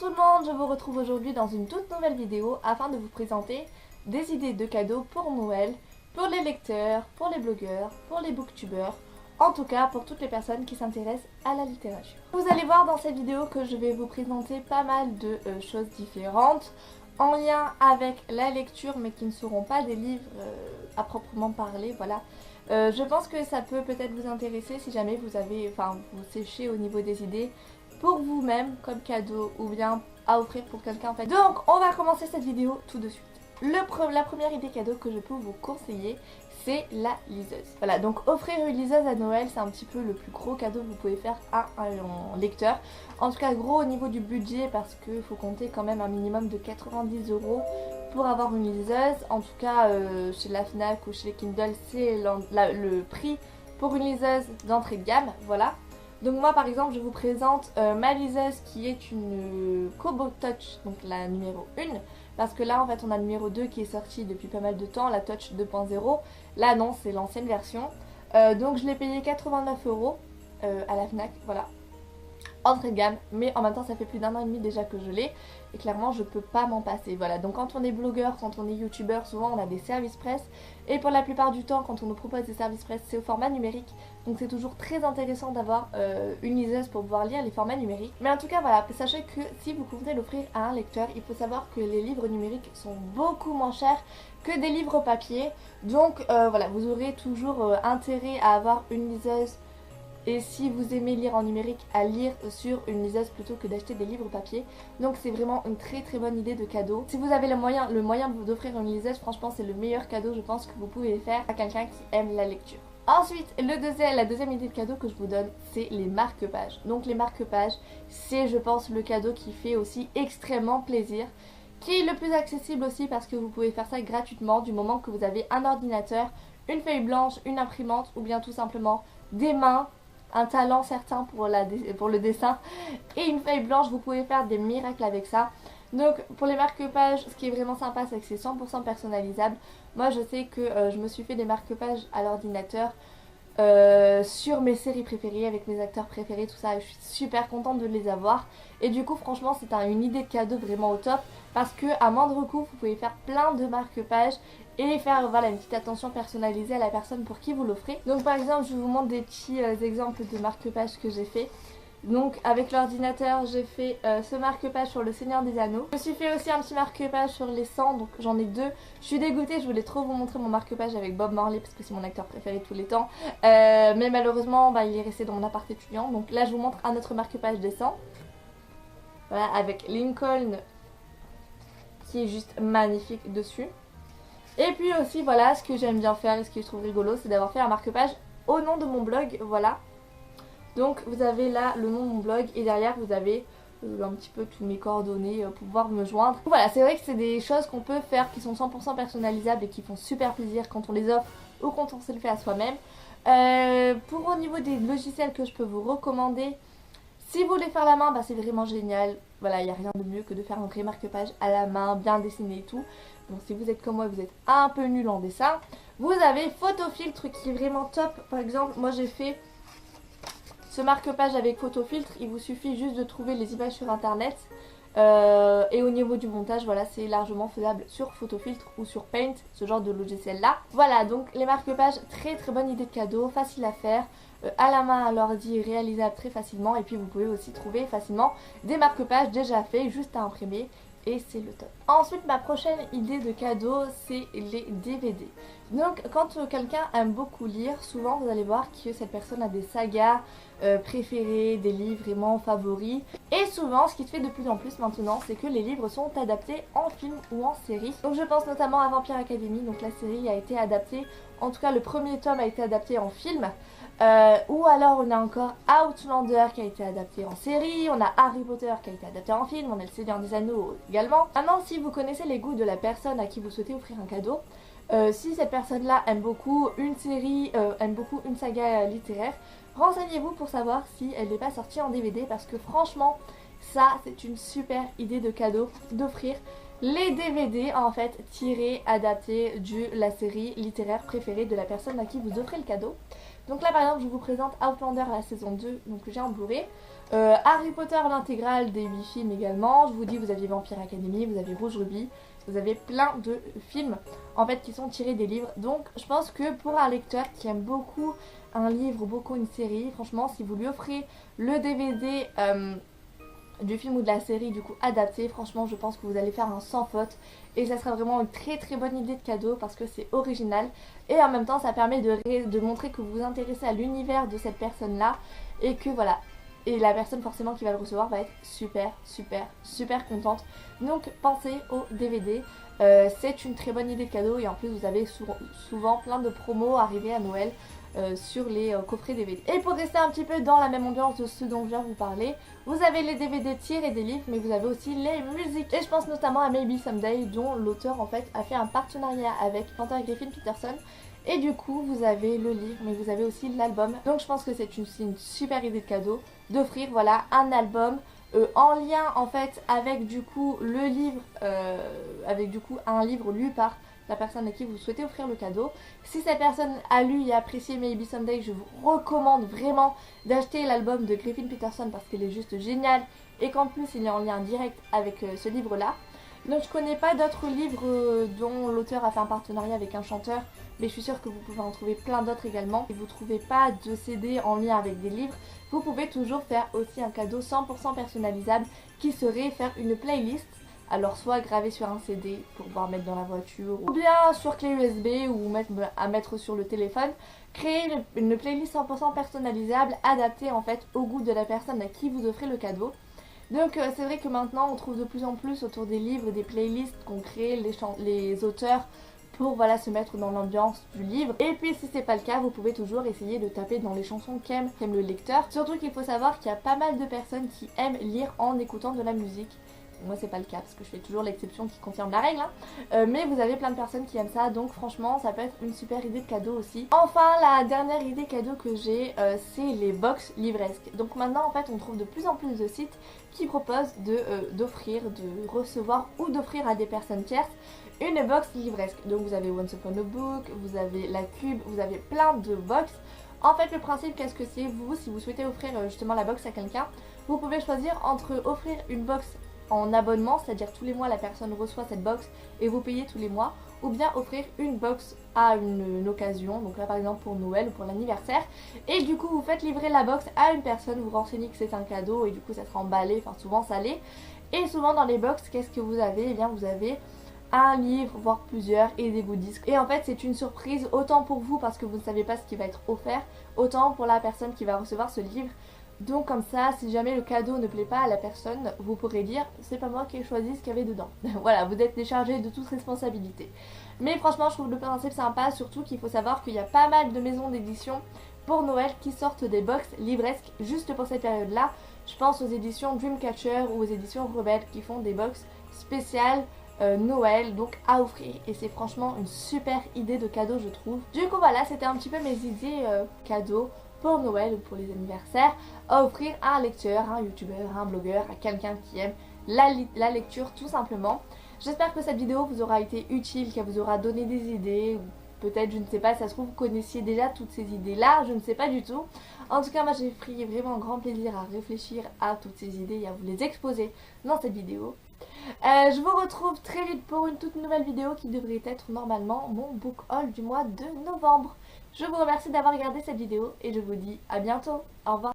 tout le monde, je vous retrouve aujourd'hui dans une toute nouvelle vidéo afin de vous présenter des idées de cadeaux pour Noël, pour les lecteurs, pour les blogueurs, pour les booktubeurs, en tout cas pour toutes les personnes qui s'intéressent à la littérature. Vous allez voir dans cette vidéo que je vais vous présenter pas mal de choses différentes en lien avec la lecture mais qui ne seront pas des livres à proprement parler, voilà. Je pense que ça peut peut-être vous intéresser si jamais vous séchez au niveau des idées pour vous-même comme cadeau ou bien à offrir pour quelqu'un en fait. Donc on va commencer cette vidéo tout de suite. La première idée cadeau que je peux vous conseiller, c'est la liseuse. Voilà, donc offrir une liseuse à Noël, c'est un petit peu le plus gros cadeau que vous pouvez faire à un lecteur. En tout cas gros au niveau du budget parce qu'il faut compter quand même un minimum de 90 € pour avoir une liseuse. En tout cas chez la Fnac ou chez les Kindle, c'est le prix pour une liseuse d'entrée de gamme, voilà. Donc moi par exemple je vous présente ma liseuse qui est une Kobo Touch, donc la numéro 1. Parce que là en fait on a le numéro 2 qui est sorti depuis pas mal de temps, la Touch 2.0. Là non, c'est l'ancienne version. Donc je l'ai payé 89 € à la Fnac, voilà. Entrée de gamme, mais en même temps ça fait plus d'1 an et demi déjà que je l'ai et clairement je peux pas m'en passer, voilà. Donc quand on est blogueur, quand on est youtubeur, souvent on a des services presse et pour la plupart du temps quand on nous propose des services presse c'est au format numérique, donc c'est toujours très intéressant d'avoir une liseuse pour pouvoir lire les formats numériques. Mais en tout cas voilà, sachez que si vous comptez l'offrir à un lecteur, il faut savoir que les livres numériques sont beaucoup moins chers que des livres papier, donc voilà, vous aurez toujours intérêt à avoir une liseuse. Et si vous aimez lire en numérique, à lire sur une liseuse plutôt que d'acheter des livres papier. Donc c'est vraiment une très très bonne idée de cadeau. Si vous avez le moyen d'offrir une liseuse, franchement c'est le meilleur cadeau je pense que vous pouvez faire à quelqu'un qui aime la lecture. Ensuite, la deuxième idée de cadeau que je vous donne, c'est les marque-pages. Donc les marque-pages, c'est je pense le cadeau qui fait aussi extrêmement plaisir, qui est le plus accessible aussi parce que vous pouvez faire ça gratuitement du moment que vous avez un ordinateur, une feuille blanche, une imprimante ou bien tout simplement des mains, un talent certain pour le dessin et une feuille blanche. Vous pouvez faire des miracles avec ça. Donc pour les marque-pages, ce qui est vraiment sympa c'est que c'est 100% personnalisable. Moi je sais que je me suis fait des marque-pages à l'ordinateur sur mes séries préférées avec mes acteurs préférés, tout ça. Je suis super contente de les avoir et du coup franchement c'est une idée de cadeau vraiment au top parce que à moindre coût vous pouvez faire plein de marque-pages et faire voilà une petite attention personnalisée à la personne pour qui vous l'offrez. Donc par exemple je vous montre des petits exemples de marque-pages que j'ai fait. Donc avec l'ordinateur j'ai fait ce marque-page sur le Seigneur des Anneaux. Je me suis fait aussi un petit marque-page sur les 100, donc j'en ai deux. Je suis dégoûtée, je voulais trop vous montrer mon marque-page avec Bob Marley parce que c'est mon acteur préféré de tous les temps. Mais malheureusement il est resté dans mon appart étudiant. Donc là je vous montre un autre marque-page des 100. Voilà, avec Lincoln qui est juste magnifique dessus. Et puis aussi voilà, ce que j'aime bien faire et ce que je trouve rigolo, c'est d'avoir fait un marque-page au nom de mon blog, voilà. Donc vous avez là le nom de mon blog et derrière vous avez un petit peu tous mes coordonnées pour pouvoir me joindre. Voilà, c'est vrai que c'est des choses qu'on peut faire qui sont 100% personnalisables et qui font super plaisir quand on les offre ou quand on se le fait à soi-même. Pour au niveau des logiciels que je peux vous recommander, si vous voulez faire la main, c'est vraiment génial. Voilà, il n'y a rien de mieux que de faire un vrai marque-page à la main, bien dessiné et tout. Donc si vous êtes comme moi, vous êtes un peu nul en dessin, vous avez Photofiltre qui est vraiment top. Par exemple, moi j'ai fait ce marque-page avec Photofiltre. Il vous suffit juste de trouver les images sur internet. Et au niveau du montage, voilà, c'est largement faisable sur Photofiltre ou sur Paint, ce genre de logiciel là. Voilà, donc les marque-pages, très très bonne idée de cadeau, facile à faire, à la main, à l'ordi, réalisable très facilement. Et puis vous pouvez aussi trouver facilement des marque-pages déjà faits, juste à imprimer. Et c'est le top. Ensuite, ma prochaine idée de cadeau, c'est les DVD. Donc quand quelqu'un aime beaucoup lire, souvent vous allez voir que cette personne a des sagas préférées, des livres vraiment favoris. Et souvent, ce qui se fait de plus en plus maintenant, c'est que les livres sont adaptés en film ou en série. Donc je pense notamment à Vampire Academy, donc la série a été adaptée, en tout cas le premier tome a été adapté en film. Ou alors on a encore Outlander qui a été adapté en série, on a Harry Potter qui a été adapté en film, on a le Seigneur des Anneaux également. Maintenant si vous connaissez les goûts de la personne à qui vous souhaitez offrir un cadeau, si cette personne là aime beaucoup une série, aime beaucoup une saga littéraire, renseignez-vous pour savoir si elle n'est pas sortie en DVD parce que franchement ça c'est une super idée de cadeau d'offrir les DVD en fait tirés, adaptés de la série littéraire préférée de la personne à qui vous offrez le cadeau. Donc là par exemple je vous présente Outlander la saison 2, donc que j'ai en Blu-ray. Harry Potter l'intégrale des 8 films également. Je vous dis, vous aviez Vampire Academy, vous avez Rouge Ruby, vous avez plein de films en fait qui sont tirés des livres. Donc je pense que pour un lecteur qui aime beaucoup un livre ou beaucoup une série, franchement si vous lui offrez le DVD du film ou de la série du coup adapté, franchement je pense que vous allez faire un sans faute et ça sera vraiment une très très bonne idée de cadeau parce que c'est original et en même temps ça permet de montrer que vous vous intéressez à l'univers de cette personne là et que voilà, et la personne forcément qui va le recevoir va être super contente. Donc pensez au DVD, c'est une très bonne idée de cadeau et en plus vous avez souvent plein de promos arrivés à Noël sur les coffrets DVD. Et pour rester un petit peu dans la même ambiance de ce dont je viens vous parler, vous avez les DVD tirés des livres mais vous avez aussi les musiques. Et je pense notamment à Maybe Someday dont l'auteur en fait a fait un partenariat avec Quentin Griffin Peterson. Et du coup vous avez le livre mais vous avez aussi l'album. Donc je pense que c'est une super idée de cadeau d'offrir voilà un album en lien en fait avec du coup le livre, avec du coup un livre lu par la personne à qui vous souhaitez offrir le cadeau. Si cette personne a lu et apprécié Maybe Someday, je vous recommande vraiment d'acheter l'album de Griffin Peterson parce qu'il est juste génial et qu'en plus il est en lien direct avec ce livre là. Donc je connais pas d'autres livres dont l'auteur a fait un partenariat avec un chanteur, mais je suis sûre que vous pouvez en trouver plein d'autres également. Si vous ne trouvez pas de CD en lien avec des livres, vous pouvez toujours faire aussi un cadeau 100% personnalisable qui serait faire une playlist. Alors soit gravé sur un CD pour pouvoir mettre dans la voiture ou bien sur clé USB ou mettre sur le téléphone. Créer une playlist 100% personnalisable adaptée en fait au goût de la personne à qui vous offrez le cadeau. Donc c'est vrai que maintenant on trouve de plus en plus autour des livres des playlists qu'ont créé les auteurs pour voilà se mettre dans l'ambiance du livre. Et puis si c'est pas le cas, vous pouvez toujours essayer de taper dans les chansons qu'aime le lecteur. Surtout qu'il faut savoir qu'il y a pas mal de personnes qui aiment lire en écoutant de la musique. Moi c'est pas le cas parce que je fais toujours l'exception qui confirme la règle hein. Mais vous avez plein de personnes qui aiment ça, donc franchement ça peut être une super idée de cadeau aussi. Enfin la dernière idée cadeau que j'ai c'est les box livresques. Donc maintenant en fait on trouve de plus en plus de sites qui proposent d'offrir, de recevoir ou d'offrir à des personnes tierces une box livresque. Donc vous avez Once Upon a Book, vous avez La Cube, vous avez plein de box. En fait le principe qu'est-ce que c'est, vous si vous souhaitez offrir justement la box à quelqu'un, vous pouvez choisir entre offrir une box en abonnement, c'est-à-dire tous les mois la personne reçoit cette box et vous payez tous les mois, ou bien offrir une box à une occasion, donc là par exemple pour Noël ou pour l'anniversaire, et du coup vous faites livrer la box à une personne, vous renseignez que c'est un cadeau et du coup ça sera emballé, enfin souvent salé. Et souvent dans les box qu'est-ce que vous avez? Eh bien vous avez un livre, voire plusieurs, et des goodies. Et en fait c'est une surprise autant pour vous parce que vous ne savez pas ce qui va être offert, autant pour la personne qui va recevoir ce livre. Donc comme ça, si jamais le cadeau ne plaît pas à la personne, vous pourrez dire c'est pas moi qui ai choisi ce qu'il y avait dedans. Voilà, vous êtes déchargé de toute responsabilité. Mais franchement, je trouve le principe sympa, surtout qu'il faut savoir qu'il y a pas mal de maisons d'édition pour Noël qui sortent des box livresques juste pour cette période-là. Je pense aux éditions Dreamcatcher ou aux éditions Rebelle qui font des box spéciales Noël, donc à offrir, et c'est franchement une super idée de cadeau je trouve. Du coup voilà, c'était un petit peu mes idées cadeaux pour Noël ou pour les anniversaires à offrir à un lecteur, à un youtubeur, à un blogueur, à quelqu'un qui aime la lecture tout simplement. J'espère que cette vidéo vous aura été utile, qu'elle vous aura donné des idées, ou peut-être, je ne sais pas, ça se trouve vous connaissiez déjà toutes ces idées là, je ne sais pas du tout. En tout cas moi j'ai pris vraiment un grand plaisir à réfléchir à toutes ces idées et à vous les exposer dans cette vidéo. Je vous retrouve très vite pour une toute nouvelle vidéo qui devrait être normalement mon book haul du mois de novembre. Je vous remercie d'avoir regardé cette vidéo et je vous dis à bientôt. Au revoir.